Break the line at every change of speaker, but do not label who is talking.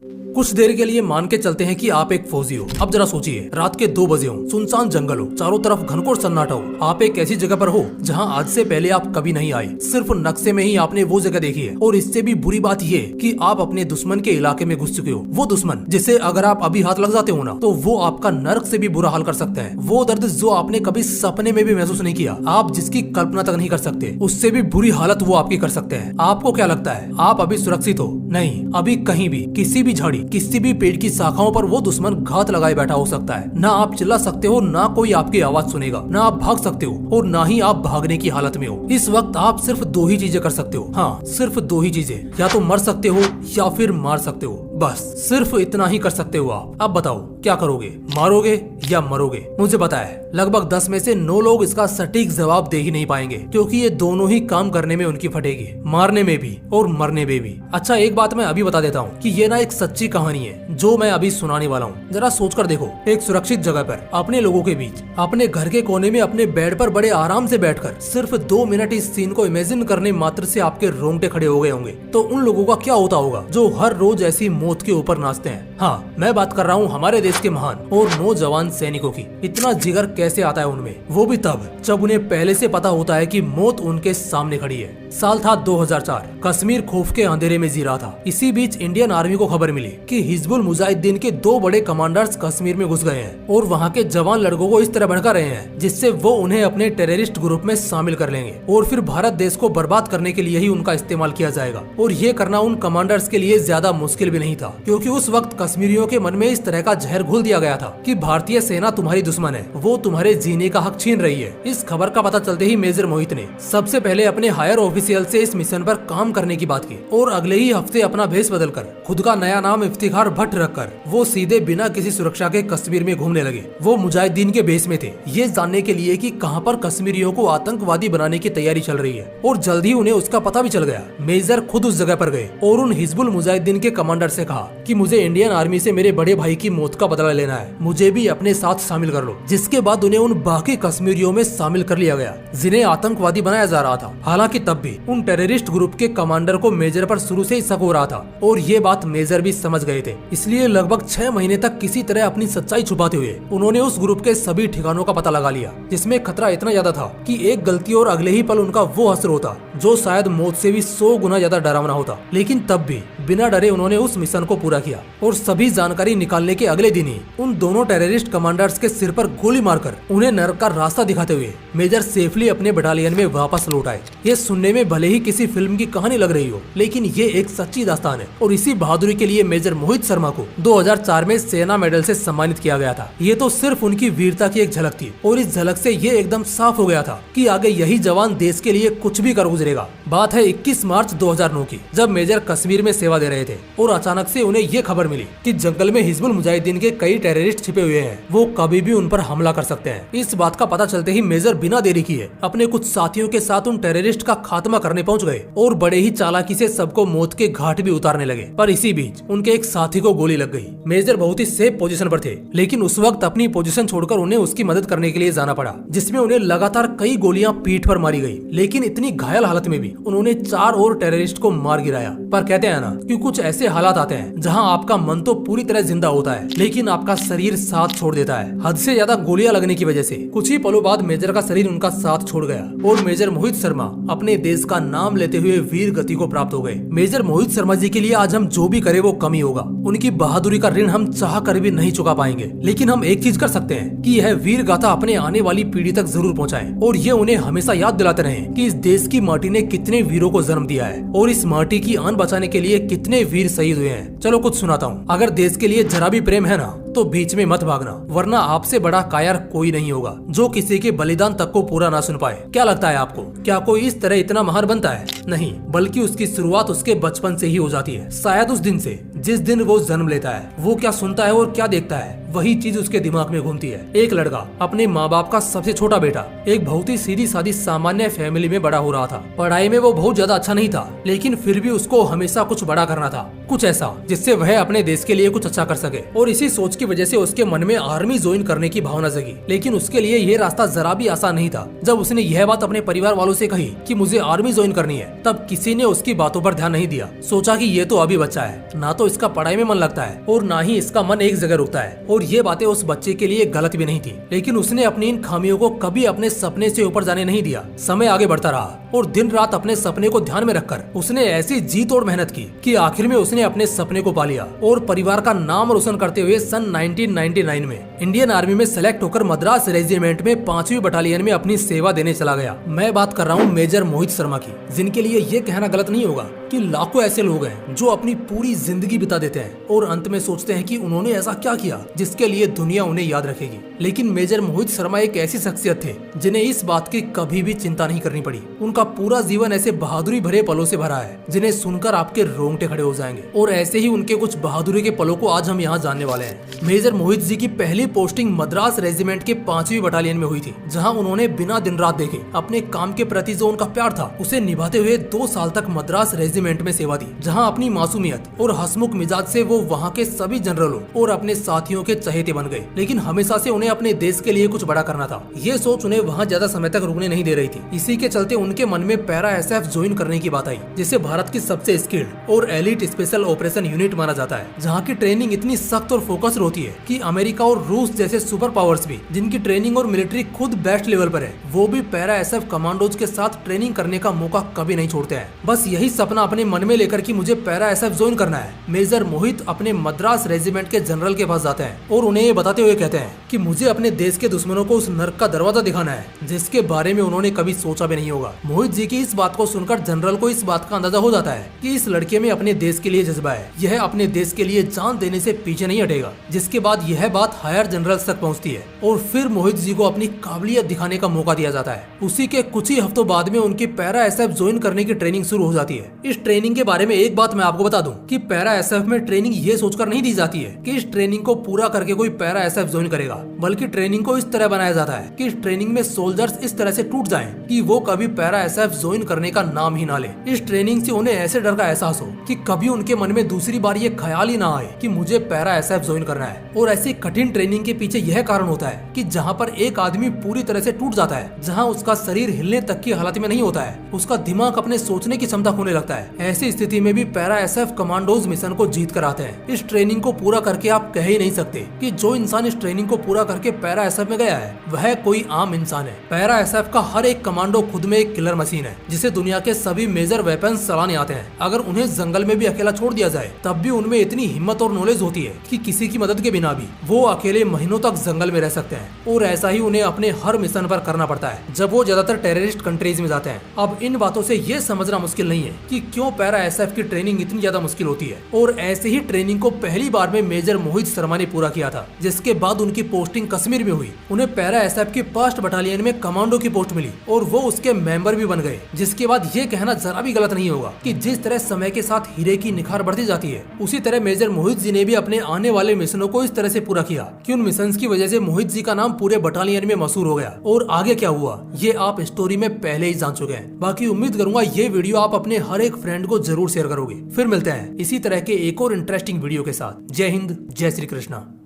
कुछ देर के लिए मान के चलते हैं कि आप एक फौजी हो। अब जरा सोचिए, रात के 2 बजे हो, सुनसान जंगल हो, चारों तरफ घनघोर सन्नाटा हो। आप एक ऐसी जगह पर हो जहां आज से पहले आप कभी नहीं आए। सिर्फ नक्शे में ही आपने वो जगह देखी है। और इससे भी बुरी बात ये कि आप अपने दुश्मन के इलाके में घुस चुके हो। वो दुश्मन जिसे अगर आप अभी हाथ लग जाते हो ना, तो वो आपका नर्क से भी बुरा हाल कर सकता है। वो दर्द जो आपने कभी सपने में भी महसूस नहीं किया, आप जिसकी कल्पना तक नहीं कर सकते, उससे भी बुरी हालत वो आपकी कर सकते हैं। आपको क्या लगता है आप अभी सुरक्षित हो? नहीं, अभी कहीं भी, किसी भी झाड़ी, किसी भी पेड़ की शाखाओं पर वो दुश्मन घात लगाए बैठा हो सकता है। ना आप चिल्ला सकते हो, ना कोई आपकी आवाज सुनेगा, ना आप भाग सकते हो और ना ही आप भागने की हालत में हो। इस वक्त आप सिर्फ 2 ही चीजें कर सकते हो। हाँ, सिर्फ 2 ही चीजें, या तो मर सकते हो या फिर मार सकते हो। बस सिर्फ इतना ही कर सकते हो आप। अब बताओ क्या करोगे, मारोगे या मरोगे? मुझे पता है लगभग 10 में से 9 लोग इसका सटीक जवाब दे ही नहीं पाएंगे, क्योंकि ये दोनों ही काम करने में उनकी फटेगी, मारने में भी और मरने में भी। अच्छा, एक बात मैं अभी बता देता हूँ कि ये ना एक सच्ची कहानी है जो मैं अभी सुनाने वाला हूँ। जरा सोचकर देखो, एक सुरक्षित जगह पर अपने लोगों के बीच, अपने घर के कोने में अपने बेड पर बड़े आराम से बैठकर सिर्फ 2 मिनट इस सीन को इमेजिन करने मात्र से आपके रोंगटे खड़े हो गए होंगे। तो उन लोगों का क्या होता होगा जो हर रोज ऐसी मौत के ऊपर नाचते हैं। हाँ, मैं बात कर रहा हूँ हमारे देश के महान और नौजवान सैनिकों की। इतना जिगर कैसे आता है उनमें, वो भी तब जब उन्हें पहले से पता होता है कि मौत उनके सामने खड़ी है। साल था 2004। कश्मीर खौफ के अंधेरे में जी रहा था। इसी बीच इंडियन आर्मी को खबर मिली कि हिजबुल मुजाहिदीन के 2 बड़े कमांडर्स कश्मीर में घुस गए हैं और वहाँ के जवान लड़कों को इस तरह भड़का रहे हैं जिससे वो उन्हें अपने टेररिस्ट ग्रुप में शामिल कर लेंगे और फिर भारत देश को बर्बाद करने के लिए ही उनका इस्तेमाल किया जाएगा। और ये करना उन कमांडर्स के लिए ज्यादा मुश्किल भी नहीं था, क्योंकि उस वक्त कश्मीरियों के मन में इस तरह का जहर घुल दिया गया था कि भारतीय सेना तुम्हारी दुश्मन है, वो तुम्हारे जीने का हक छीन रही है। इस खबर का पता चलते ही मेजर मोहित ने सबसे पहले अपने हायर ऑफिशियल से इस मिशन पर काम करने की बात की और अगले ही हफ्ते अपना भेष बदलकर, खुद का नया नाम इफ्तिखार भट्ट रखकर, वो सीधे बिना किसी सुरक्षा के कश्मीर में घूमने लगे। वो मुजाहिदीन के भेष में थे, ये जानने के लिए कि कहां पर कश्मीरियों को आतंकवादी बनाने की तैयारी चल रही है। और जल्द ही उन्हें उसका पता भी चल गया। मेजर खुद उस जगह पर गए और उन हिजबुल मुजाहिदीन के कमांडर से कहा कि मुझे इंडियन आर्मी से मेरे बड़े भाई की मौत का बदला लेना है, मुझे भी अपने साथ शामिल कर लो। जिसके बाद उन्हें उन बाकी कश्मीरियों में शामिल कर लिया गया जिन्हें आतंकवादी बनाया जा रहा था। हालांकि तब भी उन टेररिस्ट ग्रुप के कमांडर को मेजर पर शुरू से ही शक हो रहा था और ये बात मेजर भी समझ गए थे। इसलिए लगभग 6 महीने तक किसी तरह अपनी सच्चाई छुपाते हुए उन्होंने उस ग्रुप के सभी ठिकानों का पता लगा लिया जिसमें खतरा इतना ज्यादा था कि एक गलती और अगले ही पल उनका वो असर होता जो शायद मौत से भी 100 गुना ज्यादा डरावना होता। लेकिन तब भी बिना डरे उन्होंने उस मिशन को पूरा किया और सभी जानकारी निकालने के अगले दिन ही उन दोनों टेररिस्ट कमांडर्स के सिर पर गोली मारकर उन्हें नरक का रास्ता दिखाते हुए मेजर सेफली अपने बटालियन में वापस लौट आए। ये सुनने में भले ही किसी फिल्म की कहानी लग रही हो, लेकिन ये एक सच्ची दास्तान है और इसी बहादुरी के लिए मेजर मोहित शर्मा को 2004 में सेना मेडल से सम्मानित किया गया था। ये तो सिर्फ उनकी वीरता की एक झलक थी और इस झलक से ये एकदम साफ हो गया था कि आगे यही जवान देश के लिए कुछ भी कर गुजरेगा। बात है 21 मार्च 2009 की, जब मेजर कश्मीर में सेवा दे रहे थे और अचानक से उन्हें ये खबर मिली कि जंगल में हिजबुल मुजाहिदीन के कई टेररिस्ट छिपे हुए हैं, वो कभी भी उन पर हमला कर सकते हैं। इस बात का पता चलते ही मेजर बिना देरी किए अपने कुछ साथियों के साथ उन टेररिस्ट का खात्मा करने पहुंच गए और बड़े ही चालाकी से सबको मौत के घाट भी उतारने लगे। पर इसी बीच उनके एक साथी को गोली लग गई। मेजर बहुत ही सेफ पोजीशन पर थे, लेकिन उस वक्त अपनी पोजीशन छोड़कर उन्हें उसकी मदद करने के लिए जाना पड़ा, जिसमें उन्हें लगातार कई गोलियां पीठ पर मारी गई। लेकिन इतनी घायल हालत में भी उन्होंने 4 और टेररिस्ट को मार गिराया। पर कहते हैं ना कि कुछ ऐसे हालात आते हैं जहां आपका मन तो पूरी तरह जिंदा होता है, लेकिन आपका शरीर साथ छोड़ देता है। हद से ज्यादा गोलियां लगने की वजह से कुछ ही पलों बाद मेजर का शरीर उनका साथ छोड़ गया और मेजर मोहित शर्मा अपने देश का नाम लेते हुए वीर गति को प्राप्त हो गए। मेजर मोहित शर्मा जी के लिए आज हम जो भी करें वो कम ही होगा। उनकी बहादुरी का ऋण हम चाह कर भी नहीं चुका पाएंगे, लेकिन हम एक चीज कर सकते हैं कि यह वीर गाथा अपने आने वाली पीढ़ी तक जरूर पहुंचाएं और ये उन्हें हमेशा याद दिलाते रहें कि इस देश की माटी ने कितने वीरों को जन्म दिया है और इस माटी की आन बचाने के लिए कितने वीर शहीद हुए हैं। चलो कुछ सुनाता हूँ। अगर देश के लिए जरा भी प्रेम है ना, तो बीच में मत भागना, वरना आपसे बड़ा कायर कोई नहीं होगा जो किसी के बलिदान तक को पूरा ना सुन पाए। क्या लगता है आपको, क्या कोई इस तरह इतना महान बनता है? नहीं, बल्कि उसकी शुरुआत उसके बचपन से ही हो जाती है। शायद उस दिन से जिस दिन वो जन्म लेता है, वो क्या सुनता है और क्या देखता है, वही चीज उसके दिमाग में घूमती है। एक लड़का, अपने माँ बाप का सबसे छोटा बेटा, एक बहुत ही सीधी सादी सामान्य फैमिली में बड़ा हो रहा था। पढ़ाई में वो बहुत ज्यादा अच्छा नहीं था, लेकिन फिर भी उसको हमेशा कुछ बड़ा बड़ा करना था, कुछ ऐसा जिससे वह अपने देश के लिए कुछ अच्छा कर सके। और इसी सोच की वजह से उसके मन में आर्मी ज्वाइन करने की भावना जगी। लेकिन उसके लिए यह रास्ता जरा भी आसान नहीं था। जब उसने यह बात अपने परिवार वालों से कही कि मुझे आर्मी ज्वाइन करनी है, तब किसी ने उसकी बातों पर ध्यान नहीं दिया। सोचा कि ये तो अभी बच्चा है, ना तो इसका पढ़ाई में मन लगता है और ना ही इसका मन एक जगह रुकता है। और ये बातें उस बच्चे के लिए गलत भी नहीं थी, लेकिन उसने अपनी इन खामियों को कभी अपने सपने से ऊपर जाने नहीं दिया। समय आगे बढ़ता रहा और दिन रात अपने सपने को ध्यान में रखकर उसने ऐसी जी तोड़ मेहनत की कि आखिर में उसने अपने सपने को पा लिया और परिवार का नाम रोशन करते हुए सन 1999 में इंडियन आर्मी में सेलेक्ट होकर मद्रास रेजिमेंट में 5वीं बटालियन में अपनी सेवा देने चला गया। मैं बात कर रहा हूँ मेजर मोहित शर्मा की, जिनके लिए ये कहना गलत नहीं होगा कि लाखों ऐसे लोग हैं जो अपनी पूरी जिंदगी बिता देते हैं और अंत में सोचते हैं कि उन्होंने ऐसा क्या किया जिसके लिए दुनिया उन्हें याद रखेगी। लेकिन मेजर मोहित शर्मा एक ऐसी शख्सियत थे जिन्हें इस बात की कभी भी चिंता नहीं करनी पड़ी। उनका पूरा जीवन ऐसे बहादुरी भरे पलों से भरा है जिन्हें सुनकर आपके रोंगटे खड़े हो जाएंगे। और ऐसे ही उनके कुछ बहादुरी के पलों को आज हम यहाँ जानने वाले हैं। मेजर मोहित जी की पहली पोस्टिंग मद्रास रेजिमेंट के 5वीं बटालियन में हुई थी, जहाँ उन्होंने बिना दिन रात देखे अपने काम के प्रति जो उनका प्यार था उसे निभाते हुए 2 साल तक मद्रास रेजिमेंट में सेवा दी, जहाँ अपनी मासूमियत और हंसमुख मिजाज से वो वहाँ के सभी जनरलों और अपने साथियों के चहेते बन गए। लेकिन हमेशा से उन्हें अपने देश के लिए कुछ बड़ा करना था। ये सोच उन्हें वहाँ ज्यादा समय तक रुकने नहीं दे रही थी। इसी के चलते उनके मन में पैरा एसएफ ज्वाइन करने की बात आई, जिसे भारत की सबसे स्किल्ड और एलिट स्पेशल ऑपरेशन यूनिट माना जाता है, जहाँ की ट्रेनिंग इतनी सख्त और फोकस्ड होती है कि अमेरिका और रूस जैसे सुपर पावर्स भी, जिनकी ट्रेनिंग और मिलिट्री खुद बेस्ट लेवल पर है, वो भी पैरा एसएफ कमांडोज के साथ ट्रेनिंग करने का मौका कभी नहीं छोड़ते हैं। बस यही सपना अपने मन में लेकर कि मुझे पैरा एसएफ ज्वाइन करना है, मेजर मोहित अपने मद्रास रेजिमेंट के जनरल के पास जाते हैं और उन्हें ये बताते हुए कहते हैं कि मुझे अपने देश के दुश्मनों को उस नर्क का दरवाजा दिखाना है जिसके बारे में उन्होंने कभी सोचा भी नहीं होगा। मोहित जी की इस बात को सुनकर जनरल को इस बात का अंदाजा हो जाता है कि इस लड़के में अपने देश के लिए जज्बा है, यह अपने देश के लिए जान देने से पीछे नहीं हटेगा। जिसके बाद यह बात हायर जनरल तक पहुंचती है और फिर मोहित जी को अपनी काबिलियत दिखाने का मौका दिया जाता है। उसी के कुछ ही हफ्तों बाद में उनकी पैरा एसएफ ज्वाइन करने की ट्रेनिंग शुरू हो जाती है। इस ट्रेनिंग के बारे में एक बात मैं आपको बता दूं कि पैरा एसएफ में ट्रेनिंग ये सोचकर नहीं दी जाती है कि इस ट्रेनिंग को पूरा करके कोई पैरा एसएफ ज्वाइन करेगा, बल्कि ट्रेनिंग को इस तरह बनाया जाता है कि इस ट्रेनिंग में सोल्जर्स इस तरह से टूट जाएं कि वो कभी पैरा एसएफ ज्वाइन करने का नाम ही ना ले। इस ट्रेनिंग से उन्हें ऐसे डर का एहसास हो कि कभी उनके मन में दूसरी बार ये ख्याल ही ना आए कि मुझे पैरा एसएफ ज्वाइन करना है। और ऐसी कठिन ट्रेनिंग के पीछे यह कारण होता है कि जहाँ पर एक आदमी पूरी तरह से टूट जाता है, जहाँ उसका शरीर हिलने तक की हालत में नहीं होता है, उसका दिमाग अपने सोचने की क्षमता खोने लगता है। ऐसी स्थिति में भी पैरा एसएफ कमांडोज मिशन को जीत कर आते हैं। इस ट्रेनिंग को पूरा करके आप कह ही नहीं सकते कि जो इंसान इस ट्रेनिंग को पूरा करके पैरा एसएफ में गया है वह कोई आम इंसान है। पैरा एसएफ का हर एक कमांडो खुद में एक किलर मशीन है, जिसे दुनिया के सभी मेजर वेपन्स चलाने आते हैं। अगर उन्हें जंगल में भी अकेला छोड़ दिया जाए तब भी उनमें इतनी हिम्मत और नॉलेज होती है कि किसी की मदद के बिना भी वो अकेले महीनों तक जंगल में रह सकते हैं। और ऐसा ही उन्हें अपने हर मिशन पर करना पड़ता है जब वो ज्यादातर टेररिस्ट कंट्रीज में जाते हैं। अब इन बातों से ये समझना मुश्किल नहीं है कि क्यों पैरा एसएफ की ट्रेनिंग इतनी ज्यादा मुश्किल होती है। और ऐसे ही ट्रेनिंग को पहली बार में मेजर मोहित शर्मा ने पूरा किया था, जिसके बाद उनकी पोस्टिंग कश्मीर में हुई। उन्हें पैरा एसएफ की 1st बटालियन में कमांडो की पोस्ट मिली और वो उसके मेंबर भी बन गए। जिसके बाद ये कहना जरा भी गलत नहीं होगा कि जिस तरह समय के साथ हीरे की निखार बढ़ती जाती है, उसी तरह मेजर मोहित जी ने भी अपने आने वाले मिशनों को इस तरह से पूरा किया कि उन मिशन की वजह से मोहित जी का नाम पूरे बटालियन में मशहूर हो गया। और आगे क्या हुआ ये आप स्टोरी में पहले ही जान चुके हैं। बाकी उम्मीद करूंगा ये वीडियो आप अपने हर एक फ्रेंड को जरूर शेयर करोगे। फिर मिलते हैं इसी तरह के एक और इंटरेस्टिंग वीडियो के साथ। जय हिंद, जय श्री कृष्णा।